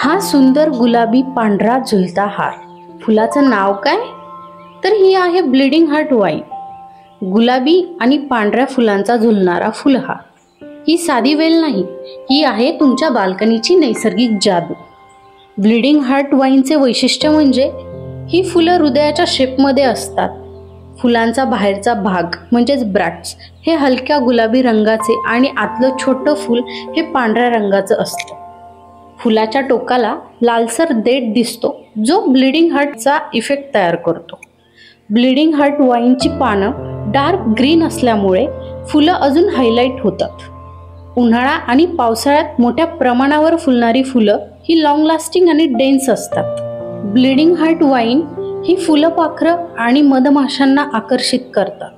हा सुंदर गुलाबी पांढरा झुलता हार, फुलाचं नाव काय? तर ही आहे ब्लीडिंग हार्ट वाईन. गुलाबी आणि पांढऱ्या फुलांचा झुलणारा फुलहार. ही साधी वेल नाही, ही आहे तुमच्या बाल्कनीची नैसर्गिक जादू. ब्लीडिंग हार्ट वाईनचे वैशिष्ट्य म्हणजे ही फुलं हृदयाच्या शेपमध्ये असतात. फुलांचा बाहेरचा भाग म्हणजेच ब्रॅक्ट्स हे हलक्या गुलाबी रंगाचे आणि आतलं छोटं फूल हे पांढऱ्या रंगाचं असतं. फुलाच्या टोकाला लालसर देठ दिसतो, जो ब्लीडिंग हार्टचा इफेक्ट तयार करतो. ब्लीडिंग हार्ट वाईनची पानं डार्क ग्रीन असल्यामुळे फुलं अजून हायलाईट होतात. उन्हाळा आणि पावसाळ्यात मोठ्या प्रमाणावर फुलणारी फुलं ही लॉंग लास्टिंग आणि डेन्स असतात. ब्लीडिंग हार्ट वाईन ही फुलपाखरं आणि मधमाशांना आकर्षित करतात.